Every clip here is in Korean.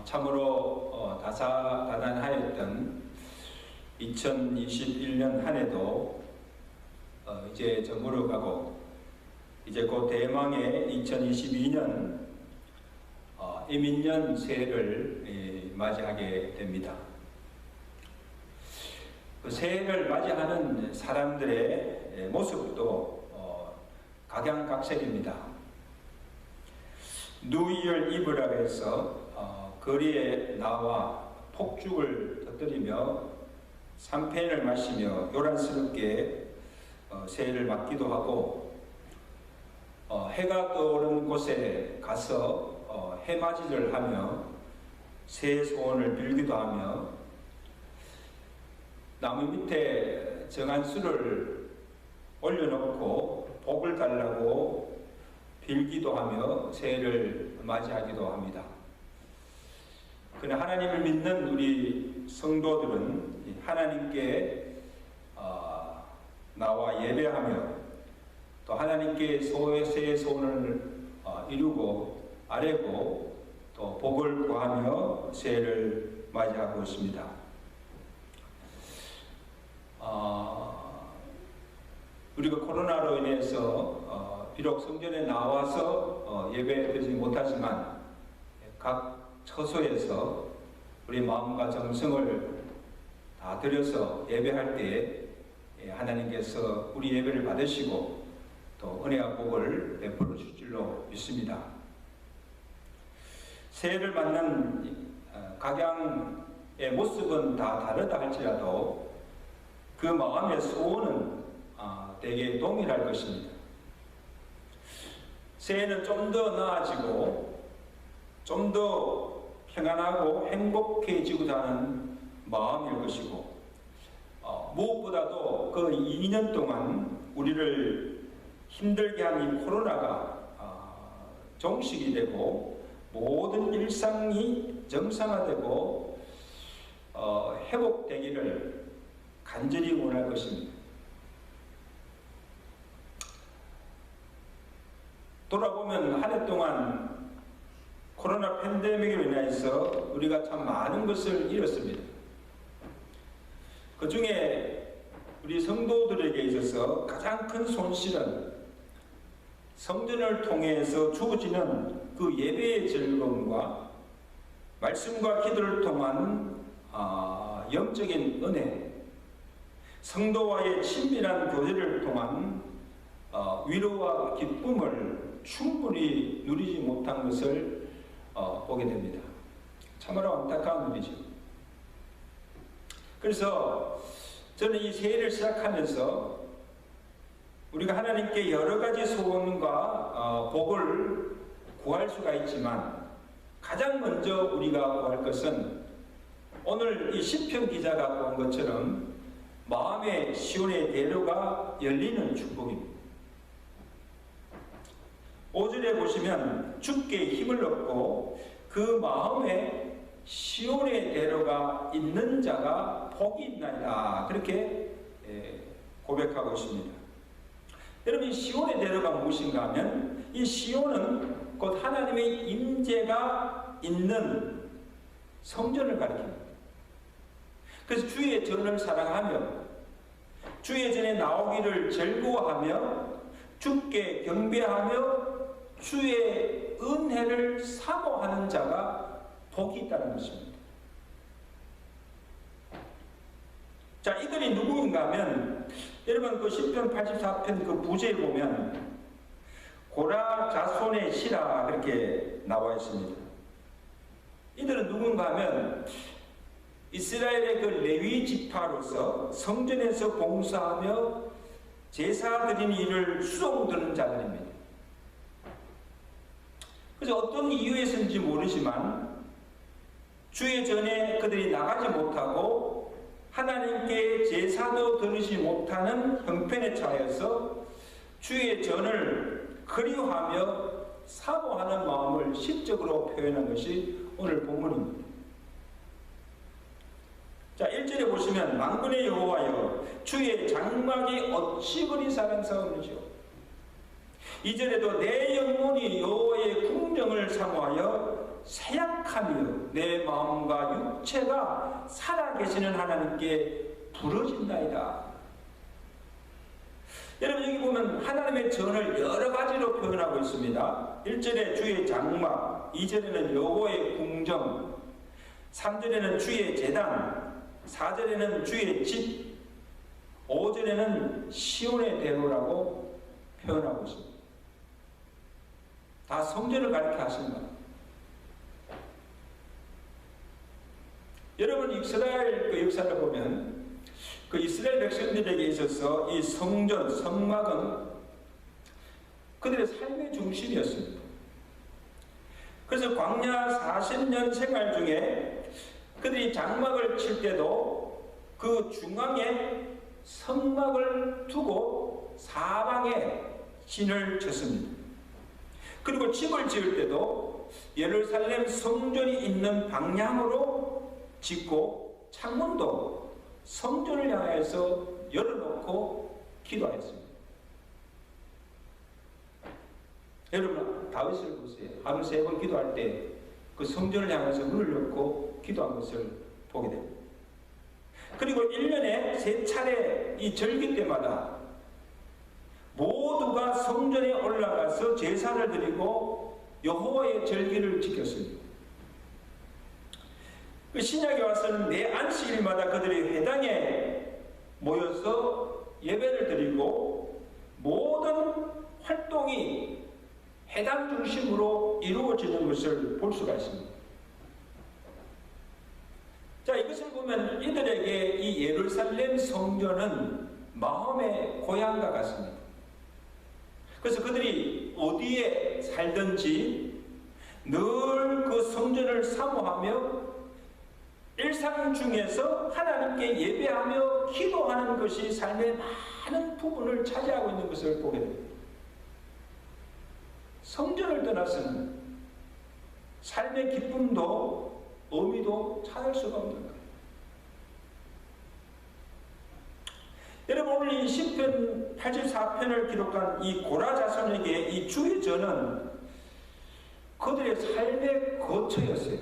참으로 다사다난하였던 2021년 한 해도 이제 저물어가고 이제 곧 대망의 2022년 이민년 새해를 맞이하게 됩니다. 그 새해를 맞이하는 사람들의 모습도 각양각색입니다. 뉴이얼 이브라고 해서 거리에 나와 폭죽을 터뜨리며 샴페인을 마시며 요란스럽게 새해를 맞기도 하고, 해가 떠오른 곳에 가서 해맞이를 하며 새해 소원을 빌기도 하며, 나무 밑에 정한수를 올려놓고 복을 달라고 빌기도 하며 새해를 맞이하기도 합니다. 그러나 하나님을 믿는 우리 성도들은 하나님께 나와 예배하며 또 하나님께 새해 소원을 이루고 아뢰고 또 복을 구하며 새해를 맞이하고 있습니다. 우리가 코로나로 인해서 비록 성전에 나와서 예배드리지 못하지만 각 처소에서 우리 마음과 정성을 다 들여서 예배할 때에 하나님께서 우리 예배를 받으시고 또 은혜와 복을 베풀어 주실 줄로 믿습니다. 새해를 맞는 각양의 모습은 다 다르다 할지라도 그 마음의 소원은 대개 동일할 것입니다. 새해는 좀 더 나아지고 좀 더 평안하고 행복해지고자 하는 마음일 것이고, 무엇보다도 그 2년 동안 우리를 힘들게 한 이 코로나가 종식이 되고 모든 일상이 정상화되고 회복되기를 간절히 원할 것입니다. 돌아보면 한 해 동안 코로나 팬데믹으로 인해서 우리가 참 많은 것을 잃었습니다. 그 중에 우리 성도들에게 있어서 가장 큰 손실은 성전을 통해서 주어지는 그 예배의 즐거움과 말씀과 기도를 통한 영적인 은혜, 성도와의 친밀한 교제를 통한 위로와 기쁨을 충분히 누리지 못한 것을 보게 됩니다. 참으로 안타까운 일이죠. 그래서 저는 이 새해를 시작하면서 우리가 하나님께 여러 가지 소원과 복을 구할 수가 있지만 가장 먼저 우리가 구할 것은 오늘 이 시편 기자가 구한 것처럼 마음의 시온의 대로가 열리는 축복입니다. 5절에 보시면 주께 힘을 얻고 그 마음에 시온의 대로가 있는 자가 복이 있나이다, 그렇게 고백하고 있습니다. 여러분, 시온의 대로가 무엇인가 하면 이 시온은 곧 하나님의 임재가 있는 성전을 가리킵니다. 그래서 주의 전을 사랑하며 주의 전에 나오기를 즐거워하며 주께 경배하며 주의 은혜를 사모하는 자가 복이 있다는 것입니다. 자, 이들이 누구인가 하면 여러분 그 시편 84편 그 부제에 보면 고라 자손의 시라 그렇게 나와 있습니다. 이들은 누군가 하면 이스라엘의 그 레위 지파로서 성전에서 봉사하며 제사 드리는 일을 수송드는 자들입니다. 그래서 어떤 이유에서인지 모르지만 주의 전에 그들이 나가지 못하고 하나님께 제사도 드리지 못하는 형편에 처하여서 주의 전을 그리워하며 사모하는 마음을 시적으로 표현한 것이 오늘 본문입니다. 자, 1절에 보시면 만군의 여호와여 주의 장막이 어찌 그리 사랑스러운지요. 2절에도 내 영혼이 여호와의 궁정을 사모하여 새약하며 내 마음과 육체가 살아계시는 하나님께 부러진다이다. 여러분, 여기 보면 하나님의 전을 여러 가지로 표현하고 있습니다. 1절에 주의 장막, 2절에는 여호와의 궁정, 3절에는 주의 제단, 4절에는 주의 집, 5절에는 시온의 대로라고 표현하고 있습니다. 다 성전을 가리켜 하십니다. 여러분, 이스라엘 그 역사를 보면 그 이스라엘 백성들에게 있어서 이 성전, 성막은 그들의 삶의 중심이었습니다. 그래서 광야 40년 생활 중에 그들이 장막을 칠 때도 그 중앙에 성막을 두고 사방에 진을 쳤습니다. 그리고 집을 지을 때도 예루살렘 성전이 있는 방향으로 짓고 창문도 성전을 향해서 열어놓고 기도하였습니다. 여러분, 다윗을 보세요. 하루 3번 기도할 때 그 성전을 향해서 문을 열고 기도한 것을 보게 됩니다. 그리고 1년에 3차례 이 절기 때마다 모두가 성전에 올라가서 제사를 드리고 여호와의 절기를 지켰습니다. 그 신약에 와서는 매 안식일마다 그들이 회당에 모여서 예배를 드리고 모든 활동이 회당 중심으로 이루어지는 것을 볼 수가 있습니다. 자, 이것을 보면 이들에게 이 예루살렘 성전은 마음의 고향과 같습니다. 그래서 그들이 어디에 살든지 늘 그 성전을 사모하며 일상 중에서 하나님께 예배하며 기도하는 것이 삶의 많은 부분을 차지하고 있는 것을 보게 됩니다. 성전을 떠나서는 삶의 기쁨도 의미도 찾을 수가 없는 거예요. 여러분, 오늘 이 시편 84편을 기록한 이 고라 자손에게 이 주의 전은 그들의 삶의 거처였어요.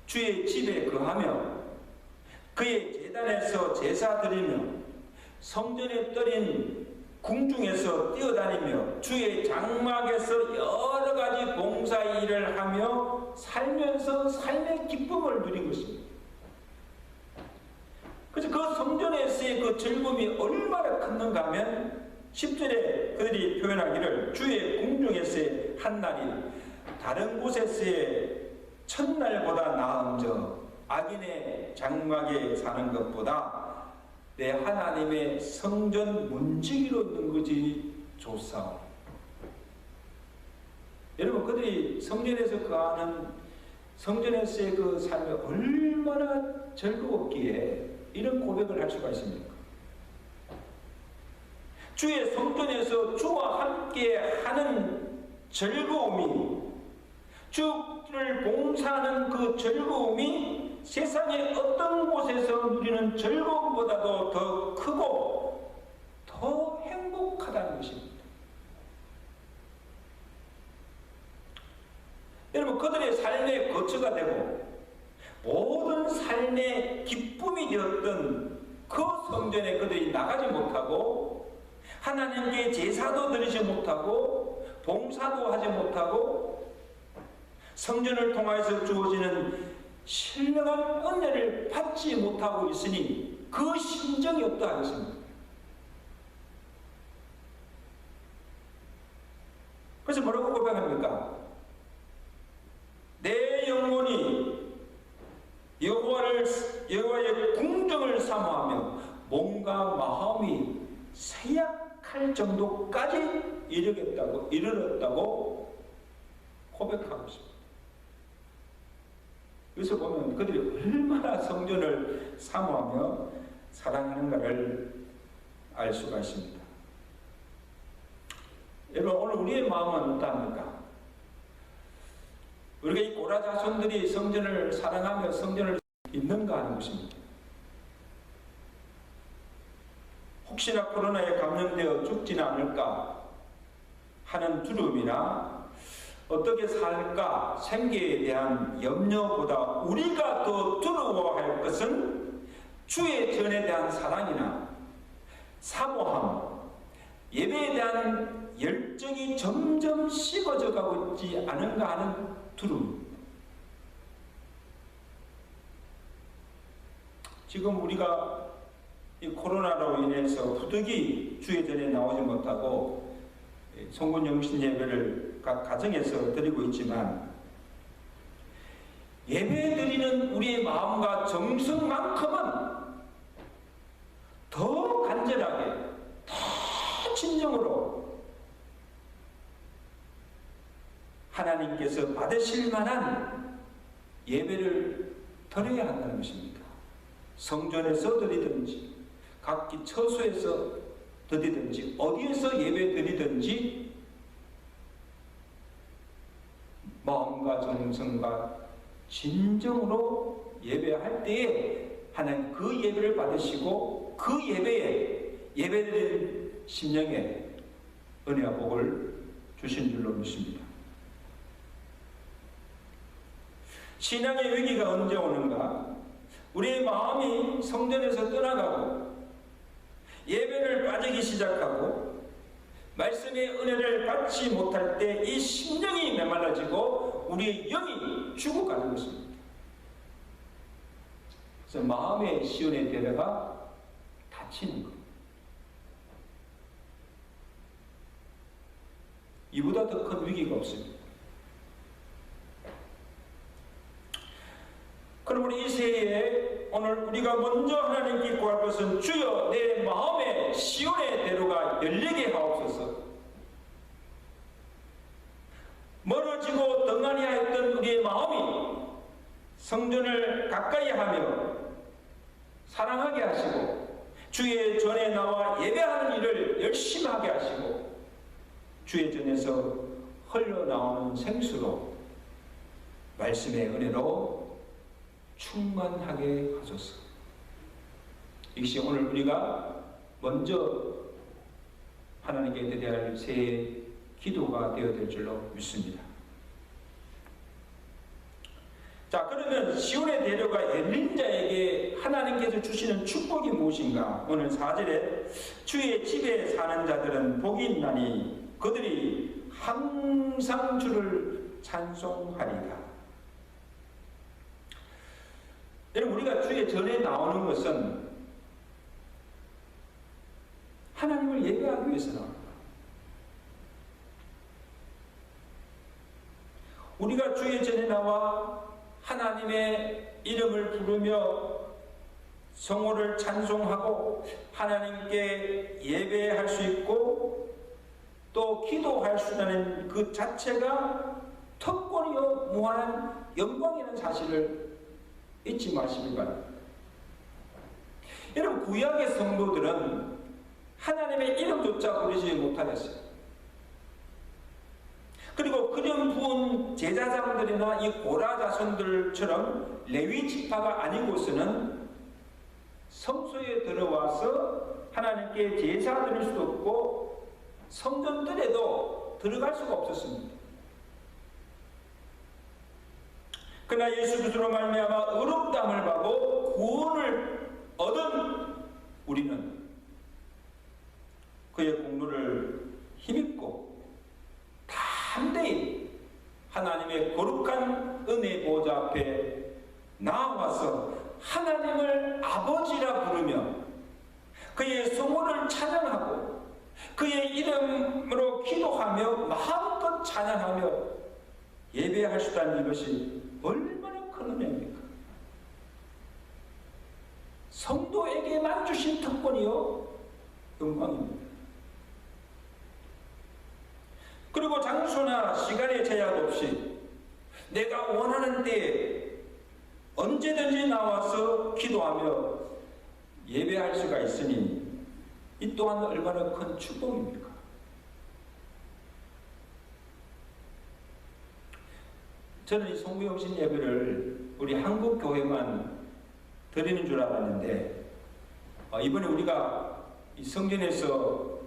주의 집에 거하며 그의 제단에서 제사 드리며 성전에 떨인 궁중에서 뛰어다니며 주의 장막에서 여러 가지 봉사 일을 하며 살면서 삶의 기쁨을 누린 것입니다. 그래서 그 성전에서의 그 즐거움이 얼마나 컸는가 하면 10절에 그들이 표현하기를 주의 궁중에서의 한 날이 다른 곳에서의 첫날보다 나은저 악인의 장막에 사는 것보다 내 하나님의 성전 문지기로 있는 것이 좋사오. 여러분, 그들이 성전에서 거하는 성전에서의 그 삶이 얼마나 즐거웠기에 이런 고백을 할 수가 있습니까? 주의 성전에서 주와 함께 하는 즐거움이, 주를 봉사하는 그 즐거움이 세상의 어떤 곳에서 누리는 즐거움보다도 더 크고 더 행복하다는 것입니다. 여러분, 그들의 삶의 거처가 되고 모든 삶의 기쁨이 되었던 그 성전에 그들이 나가지 못하고 하나님께 제사도 드리지 못하고 봉사도 하지 못하고 성전을 통하여서 주어지는 신령한 은혜를 받지 못하고 있으니 그 심정이 어떠하겠습니까? 그래서 뭐라고 고백합니까? 내 영혼이 여호와의 궁정을 사모하며 몸과 마음이 쇠약할 정도까지 이르렀다고 고백하고 있습니다. 여기서 보면 그들이 얼마나 성전을 사모하며 사랑하는가를 알 수가 있습니다. 여러분, 오늘 우리의 마음은 어떠합니까? 우리가 이 고라 자손들이 성전을 사랑하며 성전을 있는가 하는 것입니다. 혹시나 코로나에 감염되어 죽지는 않을까 하는 두려움이나 어떻게 살까 생계에 대한 염려보다 우리가 더 두려워할 것은 주의 전에 대한 사랑이나 사모함, 예배에 대한 열정이 점점 식어져 가고 있지 않은가 하는 두려움. 지금 우리가 이 코로나로 인해서 부득이 주의 전에 나오지 못하고 성군 영신 예배를 각 가정에서 드리고 있지만, 예배 드리는 우리의 마음과 정성만큼은 더 간절하게, 더 진정으로 하나님께서 받으실 만한 예배를 드려야 한다는 것입니다. 성전에서 드리든지 각기 처소에서 드리든지 어디에서 예배 드리든지 마음과 정성과 진정으로 예배할 때에 하나님 그 예배를 받으시고 그 예배에 예배드린 심령에 은혜와 복을 주신 줄로 믿습니다. 신앙의 위기가 언제 오는가? 우리의 마음이 성전에서 떠나가고 예배를 빠지기 시작하고 말씀의 은혜를 받지 못할 때 이 심령이 메말라지고 우리의 영이 죽어가는 것입니다. 그래서 마음의 시온의 대례가 닫히는 것. 이보다 더 큰 위기가 없습니다. 그럼 우리 이 새해에 오늘 우리가 먼저 하나님께 구할 것은 주여 내 마음의 시온의 대로가 열리게 하옵소서. 멀어지고 덩하니 하였던 우리의 마음이 성전을 가까이 하며 사랑하게 하시고 주의 전에 나와 예배하는 일을 열심히 하게 하시고 주의 전에서 흘러나오는 생수로 말씀의 은혜로 충만하게 하소서. 이것이 오늘 우리가 먼저 하나님께 드려야 할 새해 기도가 되어야 될 줄로 믿습니다. 자, 그러면 시온의 대로가 열린 자에게 하나님께서 주시는 축복이 무엇인가? 오늘 4절에 주의 집에 사는 자들은 복이 있나니 그들이 항상 주를 찬송하리라. 여러분, 우리가 주의 전에 나오는 것은 하나님을 예배하기 위해서 나옵니다. 우리가 주의 전에 나와 하나님의 이름을 부르며 성호를 찬송하고 하나님께 예배할 수 있고 또 기도할 수 있다는 그 자체가 특권이요 무한한 영광이라는 사실을 잊지 마시기 바랍니다. 여러분, 구약의 성도들은 하나님의 이름조차 부르지 못하겠어요. 그리고 그림 부은 제사장들이나 이 고라 자손들처럼 레위 지파가 아니고서는 성소에 들어와서 하나님께 제사 드릴 수도 없고 성전들에도 들어갈 수가 없었습니다. 그러나 예수 그리스도로 말미암아 의롭다함을 받고 구원을 얻은 우리는 그의 공로를 힘입고 담대히 하나님의 거룩한 은혜 보좌 앞에 나와서 하나님을 아버지라 부르며 그의 성호를 찬양하고 그의 이름으로 기도하며 마음껏 찬양하며 예배할 수 있다는 이것이 얼마나 큰 은혜입니까? 성도에게만 주신 특권이요 영광입니다. 그리고 장소나 시간의 제약 없이 내가 원하는 때에 언제든지 나와서 기도하며 예배할 수가 있으니 이 또한 얼마나 큰 축복입니까? 저는 이 성구영신 예배를 우리 한국 교회만 드리는 줄 알았는데 이번에 우리가 이 성전에서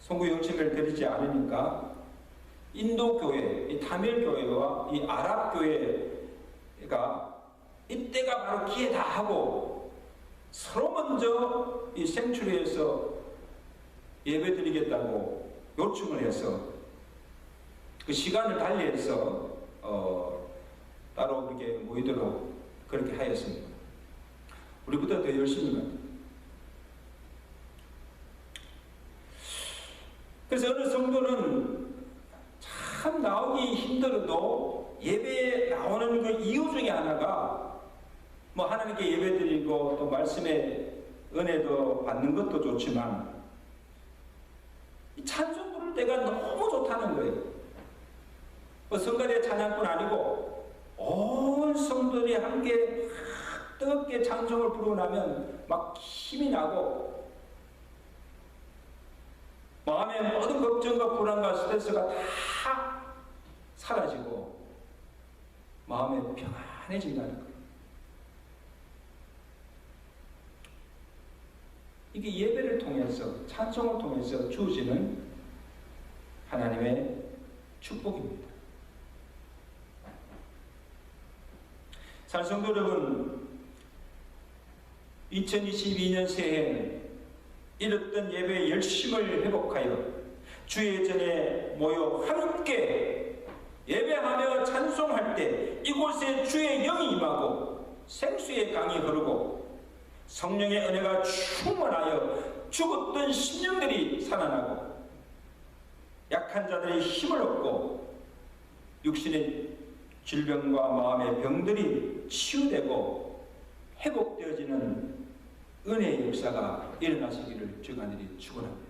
성구영신을 드리지 않으니까 인도 교회, 이 타밀 교회와 이 아랍 교회가 이때가 바로 기회다 하고 서로 먼저 이 생추리에서 예배드리겠다고 요청을 해서 그 시간을 달리해서 따로 그렇게 모이도록 그렇게 하였습니다. 우리보다 더 열심히 합니다. 그래서 어느 성도는 참 나오기 힘들어도 예배에 나오는 그 이유 중에 하나가 뭐 하나님께 예배드리고 또 말씀의 은혜도 받는 것도 좋지만 이 찬송 부를 때가 너무 좋다는 거예요. 뭐 성가대 찬양뿐 아니고 온 성도들이 함께 뜨겁게 찬송을 부르고 나면 막 힘이 나고 마음의 모든 걱정과 불안과 스트레스가 다 사라지고 마음이 평안해진다는 거예요. 이게 예배를 통해서 찬송을 통해서 주어지는 하나님의 축복입니다. 사랑하는 성도 여러분, 2022년 새해 잃었던 예배의 열심을 회복하여 주의 전에 모여 함께 예배하며 찬송할 때 이곳에 주의 영이 임하고 생수의 강이 흐르고 성령의 은혜가 충만하여 죽었던 심령들이 살아나고 약한 자들의 힘을 얻고 육신의 질병과 마음의 병들이 치유되고 회복되어지는 은혜의 역사가 일어나시기를 주간일이 축원합니다.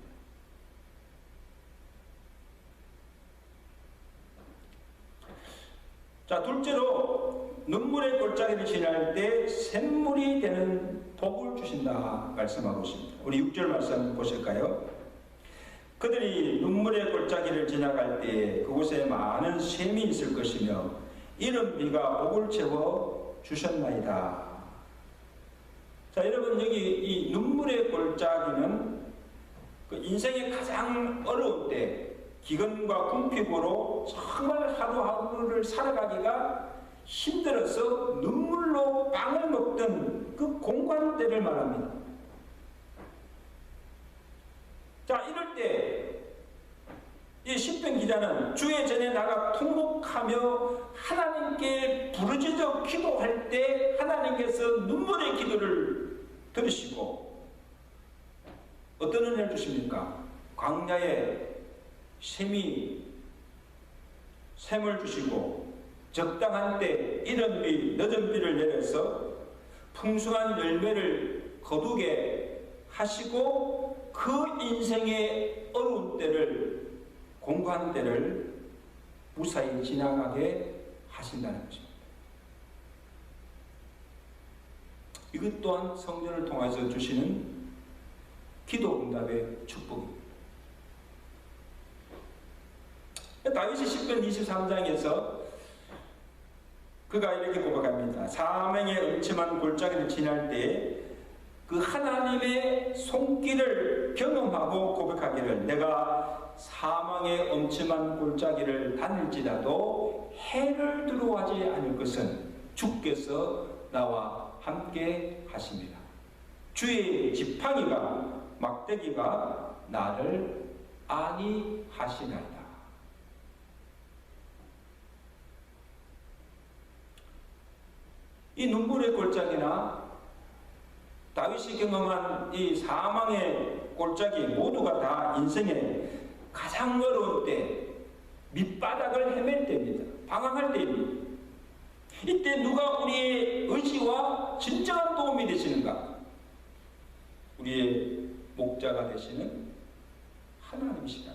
자, 둘째로 눈물의 골짜기를 지날 때 샘물이 되는 복을 주신다 말씀하고 있습니다. 우리 6절 말씀 보실까요? 그들이 눈물의 골짜기를 지나갈 때 그곳에 많은 샘이 있을 것이며 이른 비가 복을 채워 주셨나이다. 자, 여러분, 여기 이 눈물의 골짜기는 그 인생의 가장 어려운 때 기근과 궁핍으로 정말 하루하루를 살아가기가 힘들어서 눈물로 빵을 먹던 그 공간대를 말합니다. 자, 이럴 때 이 시편 기자는 주의 전에 나가 통곡하며 하나님께 부르짖어 기도할 때 하나님께서 눈물의 기도를 들으시고 어떤 은혜를 주십니까? 광야에 샘을 주시고 적당한 때 이른 비 늦은 비를 내려서 풍성한 열매를 거두게 하시고 그 인생의 어려운 때를 공고한 때를 무사히 지나가게 하신다는 것입니다. 이것 또한 성전을 통해서 주시는 기도 응답의 축복입니다. 다윗이 시편 23장에서 그가 이렇게 고백합니다. 사망의 음침한 골짜기를 지날 때 그 하나님의 손길을 경험하고 고백하기를 내가 사망의 음침한 골짜기를 다닐지라도 해를 두려워하지 않을 것은 주께서 나와 함께 하십니다. 주의 지팡이가 막대기가 나를 안위하시나이다. 이 눈물의 골짜기나 다윗이 경험한 이 사망의 골짜기 모두가 다 인생의 가장 어려운 때, 밑바닥을 헤맬 때입니다. 방황할 때입니다. 이때 누가 우리의 의지와 진정한 도움이 되시는가? 우리의 목자가 되시는 하나님이시다.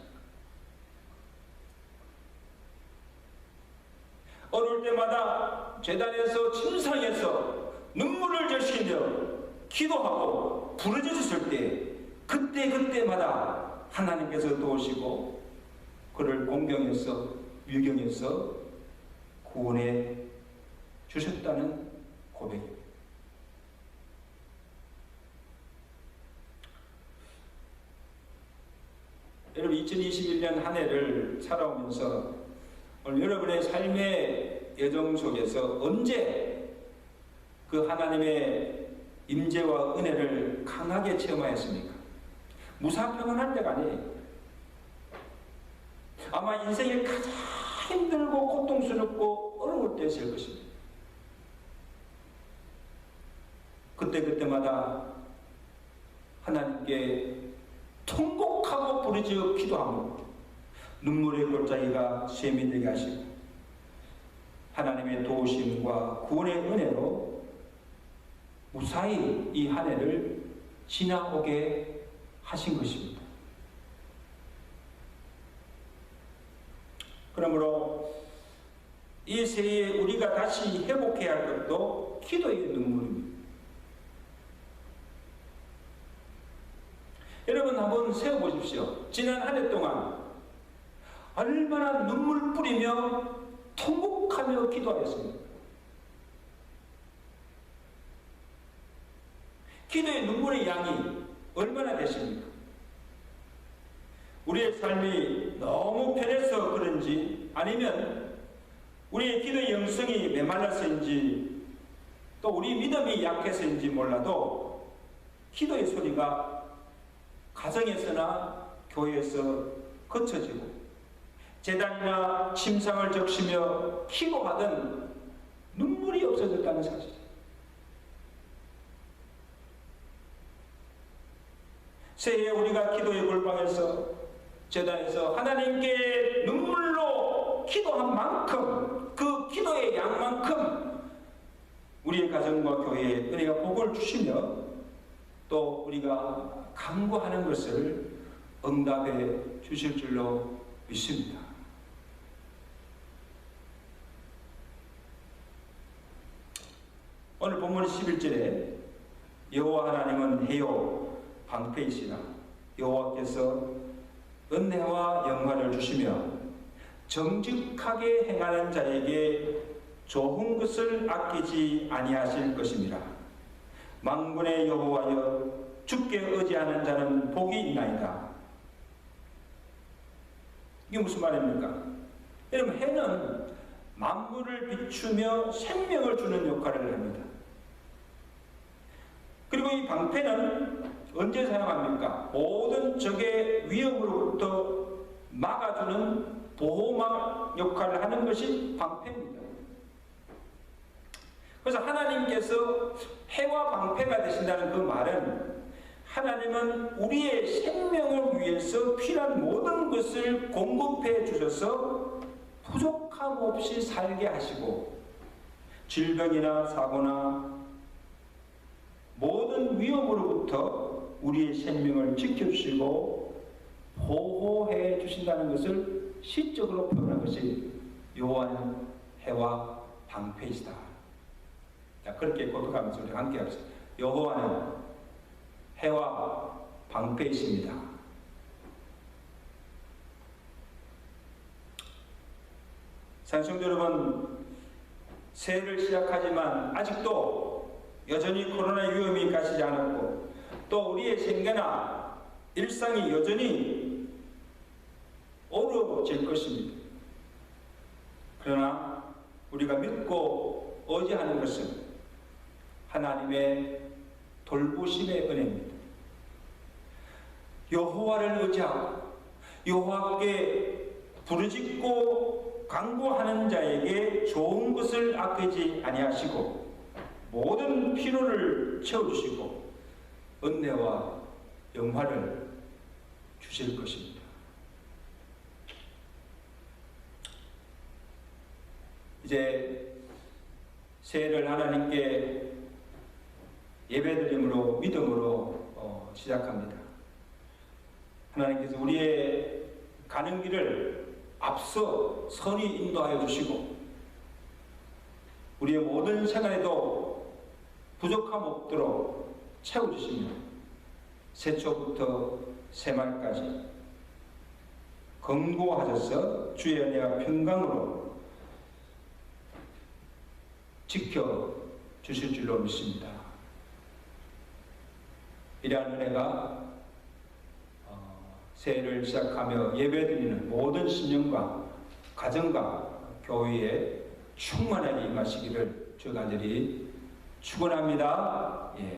어려울 때마다 제단에서 침상에서 눈물을 절시며 기도하고 부르짖었을 때 그때마다 하나님께서 도우시고 그를 공경해서 유경해서 구원해 주셨다는 고백입니다. 여러분, 2021년 한 해를 살아오면서 오늘 여러분의 삶의 여정 속에서 언제 그 하나님의 임재와 은혜를 강하게 체험하였습니까? 무사평안할 때가 아니에요. 아마 인생이 가장 힘들고 고통스럽고 어려울 때였을 것입니다. 그때마다 하나님께 통곡하고 부르짖어 기도하며 눈물의 골짜기가 샘이 되게 하시고 하나님의 도우심과 구원의 은혜로 무사히 이 한 해를 지나오게 하신 것입니다. 그러므로 이 새해에 우리가 다시 회복해야 할 것도 기도의 눈물입니다. 여러분 한번 세워보십시오. 지난 한 해 동안 얼마나 눈물 뿌리며 통곡하며 기도하였습니까? 기도의 눈물의 양이 얼마나 되십니까? 우리의 삶이 너무 편해서 그런지 아니면 우리의 기도의 영성이 메말라서인지 또 우리 믿음이 약해서인지 몰라도 기도의 소리가 가정에서나 교회에서 거쳐지고 제단이나 침상을 적시며 기도하던 눈물이 없어졌다는 사실. 새해에 우리가 기도의 골방에서 제단에서 하나님께 눈물로 기도한 만큼 그 기도의 양만큼 우리의 가정과 교회에 은혜가 복을 주시며 또 우리가 간구하는 것을 응답해 주실 줄로 믿습니다. 오늘 본문 11절에 여호와 하나님은 해요 방패이시라 여호와께서 은혜와 영광을 주시며 정직하게 행하는 자에게 좋은 것을 아끼지 아니하실 것입니다. 만군의 여호와여 주께 의지하는 자는 복이 있나이다. 이게 무슨 말입니까? 여러분 해는 만물을 비추며 생명을 주는 역할을 합니다. 그리고 이 방패는 언제 사용합니까? 모든 적의 위협으로부터 막아주는 보호막 역할을 하는 것이 방패입니다. 그래서 하나님께서 해와 방패가 되신다는 그 말은 하나님은 우리의 생명을 위해서 필요한 모든 것을 공급해 주셔서 부족함 없이 살게 하시고 질병이나 사고나 모든 위험으로부터 우리의 생명을 지켜주시고 보호해 주신다는 것을 시적으로 표현한 것이 여호와는 해와 방패이시다. 자, 그렇게 고백하면서 우리 함께 합시다. 여호와는 해와 방패이십니다. 산성도 여러분, 새해를 시작하지만 아직도 여전히 코로나 위험이 가시지 않았고 또 우리의 생계나 일상이 여전히 어려워질 것입니다. 그러나 우리가 믿고 의지하는 것은 하나님의 돌보심의 은혜입니다. 여호와를 의지하고 여호와께 부르짖고 간구하는 자에게 좋은 것을 아끼지 아니하시고 모든 필요를 채워주시고 은혜와 영화를 주실 것입니다. 이제 새해를 하나님께 예배드림으로 믿음으로 시작합니다. 하나님께서 우리의 가는 길을 앞서 선히 인도하여 주시고 우리의 모든 생활에도 부족함 없도록 채워주시며 새초부터 새말까지 건고하셔서 주의 은혜와 평강으로 지켜주실 줄로 믿습니다. 이러한 은혜가 새해를 시작하며 예배드리는 모든 신령과 가정과 교회에 충만하게 임하시기를 주 간절히 축원합니다. 예.